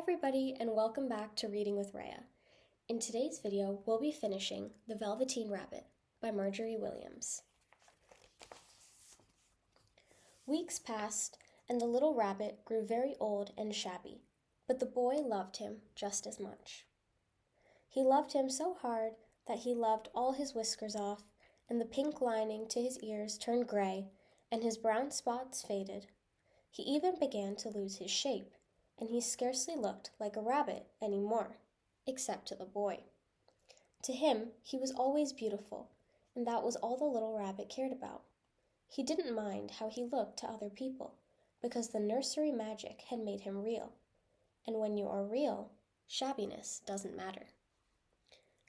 everybody, and welcome back to Reading with Rhea. In today's video, we'll be finishing The Velveteen Rabbit by Marjorie Williams. Weeks passed, and the little rabbit grew very old and shabby, but the boy loved him just as much. He loved him so hard that he loved all his whiskers off, and the pink lining to his ears turned gray, and his brown spots faded. He even began to lose his shape, and he scarcely looked like a rabbit any more, except to the boy. To him, he was always beautiful, and that was all the little rabbit cared about. He didn't mind how he looked to other people, because the nursery magic had made him real, and when you are real, shabbiness doesn't matter.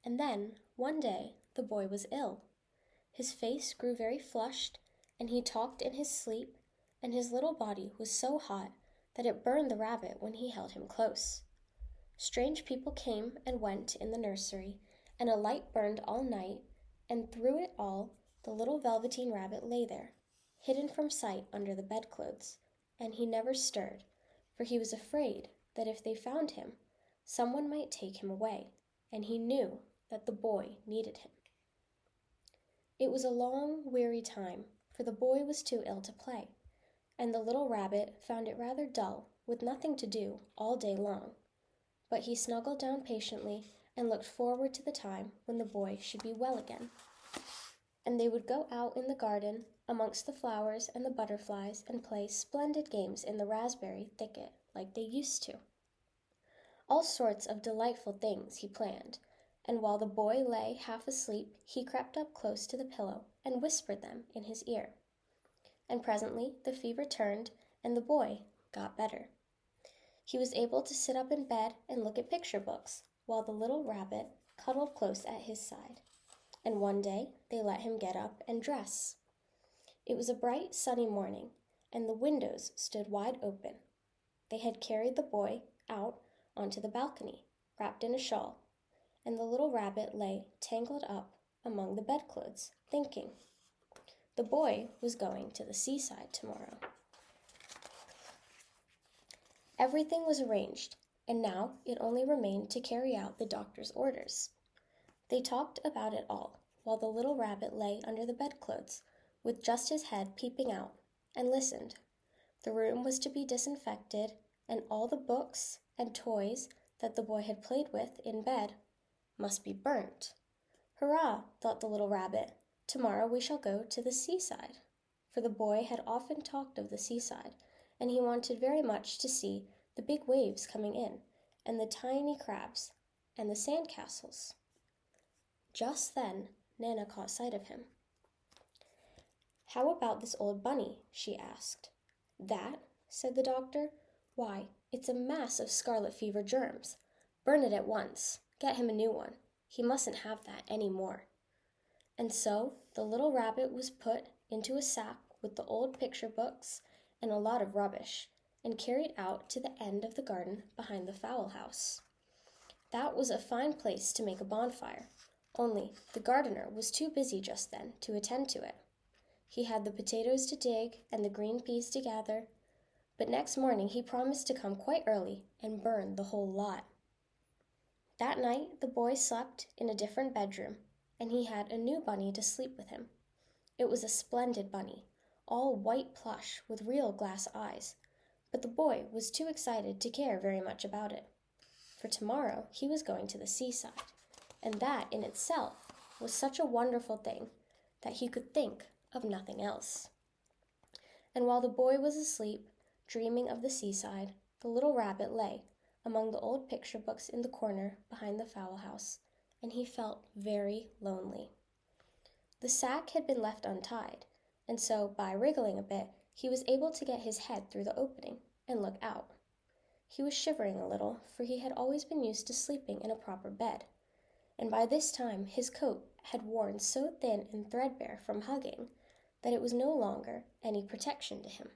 And then, one day, the boy was ill. His face grew very flushed, and he talked in his sleep, and his little body was so hot that it burned the rabbit when he held him close. Strange people came and went in the nursery, and a light burned all night, and through it all the little Velveteen Rabbit lay there, hidden from sight under the bedclothes, and he never stirred, for he was afraid that if they found him, someone might take him away, and he knew that the boy needed him. It was a long, weary time, for the boy was too ill to play, and the little rabbit found it rather dull, with nothing to do all day long. But he snuggled down patiently and looked forward to the time when the boy should be well again. And they would go out in the garden amongst the flowers and the butterflies and play splendid games in the raspberry thicket like they used to. All sorts of delightful things he planned, and while the boy lay half asleep, he crept up close to the pillow and whispered them in his ear. And presently the fever turned, and the boy got better. He was able to sit up in bed and look at picture books, while the little rabbit cuddled close at his side. And one day they let him get up and dress. It was a bright, sunny morning, and the windows stood wide open. They had carried the boy out onto the balcony, wrapped in a shawl, and the little rabbit lay tangled up among the bedclothes, thinking. The boy was going to the seaside tomorrow. Everything was arranged, and now it only remained to carry out the doctor's orders. They talked about it all, while the little rabbit lay under the bedclothes, with just his head peeping out, and listened. The room was to be disinfected, and all the books and toys that the boy had played with in bed must be burnt. "Hurrah!" thought the little rabbit. "Tomorrow we shall go to the seaside." For the boy had often talked of the seaside, and he wanted very much to see the big waves coming in, and the tiny crabs, and the sand castles. Just then Nana caught sight of him. "How about this old bunny?" she asked. "That?" said the doctor. "Why, it's a mass of scarlet fever germs. Burn it at once. Get him a new one. He mustn't have that any more." And so the little rabbit was put into a sack with the old picture books and a lot of rubbish, and carried out to the end of the garden behind the fowl house. That was a fine place to make a bonfire, only the gardener was too busy just then to attend to it. He had the potatoes to dig and the green peas to gather, but next morning he promised to come quite early and burn the whole lot. That night the boy slept in a different bedroom, and he had a new bunny to sleep with him. It was a splendid bunny, all white plush with real glass eyes, but the boy was too excited to care very much about it. For tomorrow he was going to the seaside, and that in itself was such a wonderful thing that he could think of nothing else. And while the boy was asleep, dreaming of the seaside, the little rabbit lay among the old picture books in the corner behind the fowl house, and he felt very lonely. The sack had been left untied, and so by wriggling a bit, he was able to get his head through the opening and look out. He was shivering a little, for he had always been used to sleeping in a proper bed, and by this time his coat had worn so thin and threadbare from hugging that it was no longer any protection to him.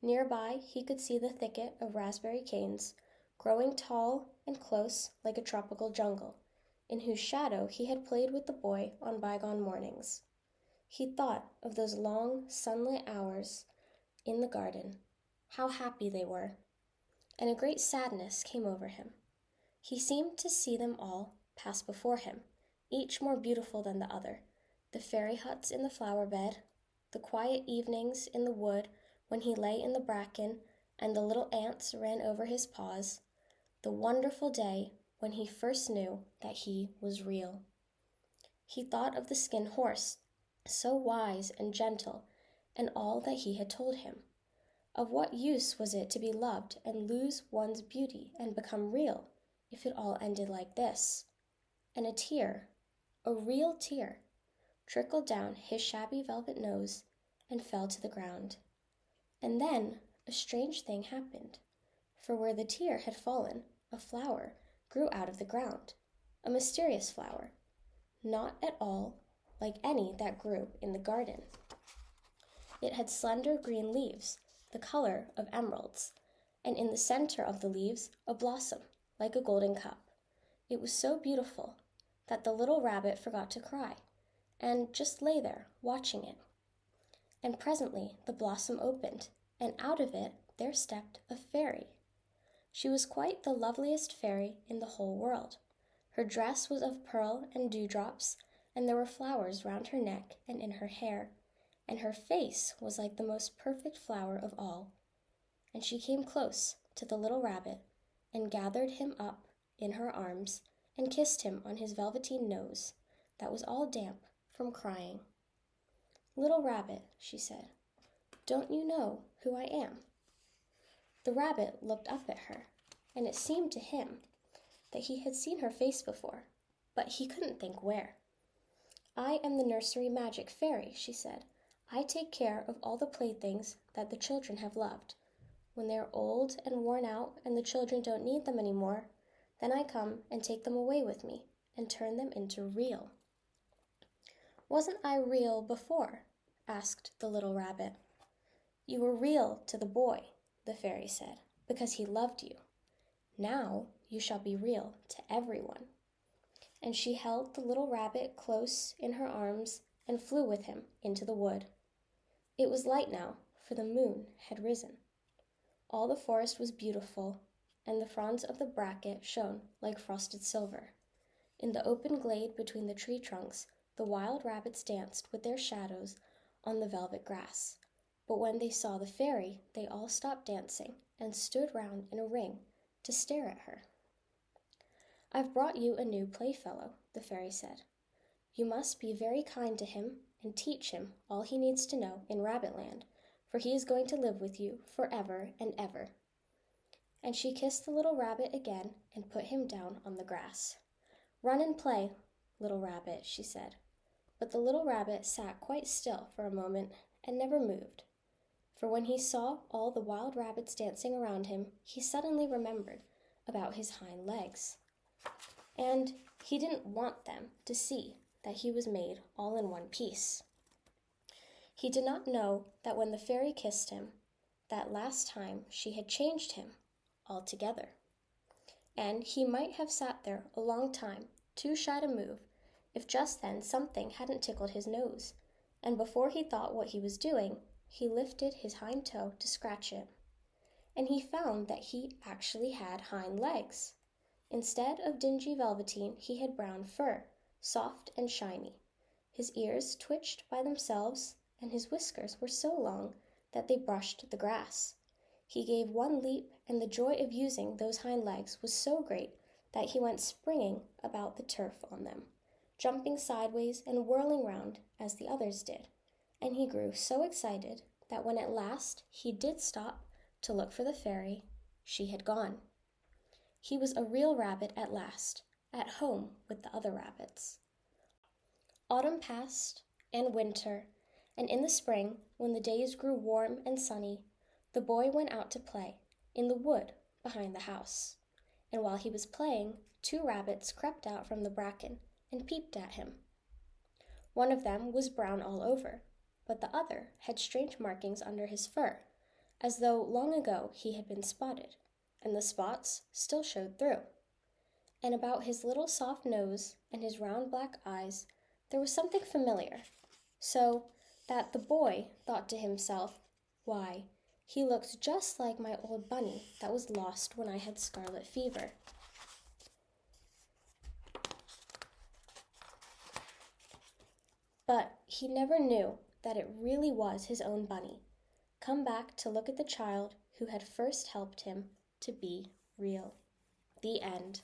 Nearby he could see the thicket of raspberry canes, growing tall and close like a tropical jungle, in whose shadow he had played with the boy on bygone mornings. He thought of those long, sunlit hours in the garden. How happy they were! and a great sadness came over him. He seemed to see them all pass before him, each more beautiful than the other, the fairy huts in the flower bed, the quiet evenings in the wood when he lay in the bracken and the little ants ran over his paws, the wonderful day when he first knew that he was real. He thought of the Skin Horse, so wise and gentle, and all that he had told him. Of what use was it to be loved and lose one's beauty and become real if it all ended like this? And a tear, a real tear, trickled down his shabby velvet nose and fell to the ground. And then a strange thing happened, for where the tear had fallen, a flower grew out of the ground, a mysterious flower, not at all like any that grew in the garden. It had slender green leaves, the color of emeralds, and in the center of the leaves a blossom like a golden cup. It was so beautiful that the little rabbit forgot to cry and just lay there watching it. And presently the blossom opened, and out of it there stepped a fairy. She was quite the loveliest fairy in the whole world. Her dress was of pearl and dewdrops, and there were flowers round her neck and in her hair, and her face was like the most perfect flower of all. And she came close to the little rabbit and gathered him up in her arms and kissed him on his velveteen nose that was all damp from crying. "Little rabbit," she said, "don't you know who I am?" The rabbit looked up at her, and it seemed to him that he had seen her face before, but he couldn't think where. "I am the nursery magic fairy," she said. "I take care of all the playthings that the children have loved. When they are old and worn out and the children don't need them anymore, then I come and take them away with me and turn them into real." "Wasn't I real before?" asked the little rabbit. "You were real to the boy," the fairy said, "because he loved you. Now you shall be real to everyone." And she held the little rabbit close in her arms and flew with him into the wood. It was light now, for the moon had risen. All the forest was beautiful, and the fronds of the bracket shone like frosted silver. In the open glade between the tree trunks, the wild rabbits danced with their shadows on the velvet grass. But when they saw the fairy, they all stopped dancing and stood round in a ring to stare at her. "I've brought you a new playfellow," the fairy said. "You must be very kind to him and teach him all he needs to know in Rabbitland, for he is going to live with you forever and ever." And she kissed the little rabbit again and put him down on the grass. "Run and play, little rabbit," she said. But the little rabbit sat quite still for a moment and never moved. For when he saw all the wild rabbits dancing around him, he suddenly remembered about his hind legs. And he didn't want them to see that he was made all in one piece. He did not know that when the fairy kissed him, that last time she had changed him altogether. And he might have sat there a long time, too shy to move, if just then something hadn't tickled his nose, and before he thought what he was doing, he lifted his hind toe to scratch it. And he found that he actually had hind legs. Instead of dingy velveteen, he had brown fur, soft and shiny. His ears twitched by themselves, and his whiskers were so long that they brushed the grass. He gave one leap, and the joy of using those hind legs was so great that he went springing about the turf on them, jumping sideways and whirling round as the others did. And he grew so excited that when at last he did stop to look for the fairy, she had gone. He was a real rabbit at last, at home with the other rabbits. Autumn passed, and winter, and in the spring, when the days grew warm and sunny, the boy went out to play in the wood behind the house. And while he was playing, 2 rabbits crept out from the bracken and peeped at him. One of them was brown all over, but the other had strange markings under his fur, as though long ago he had been spotted, and the spots still showed through. And about his little soft nose and his round black eyes there was something familiar, so that the boy thought to himself, "Why, He looks just like my old bunny that was lost when I had scarlet fever. But he never knew that it really was his own bunny, come back to look at the child who had first helped him to be real. The end.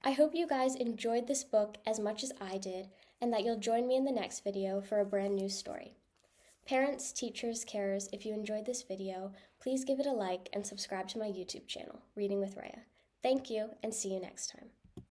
I hope you guys enjoyed this book as much as I did, and that you'll join me in the next video for a brand new story. Parents, teachers, carers, if you enjoyed this video, please give it a like and subscribe to my YouTube channel, Reading with Rhea. Thank you, and see you next time.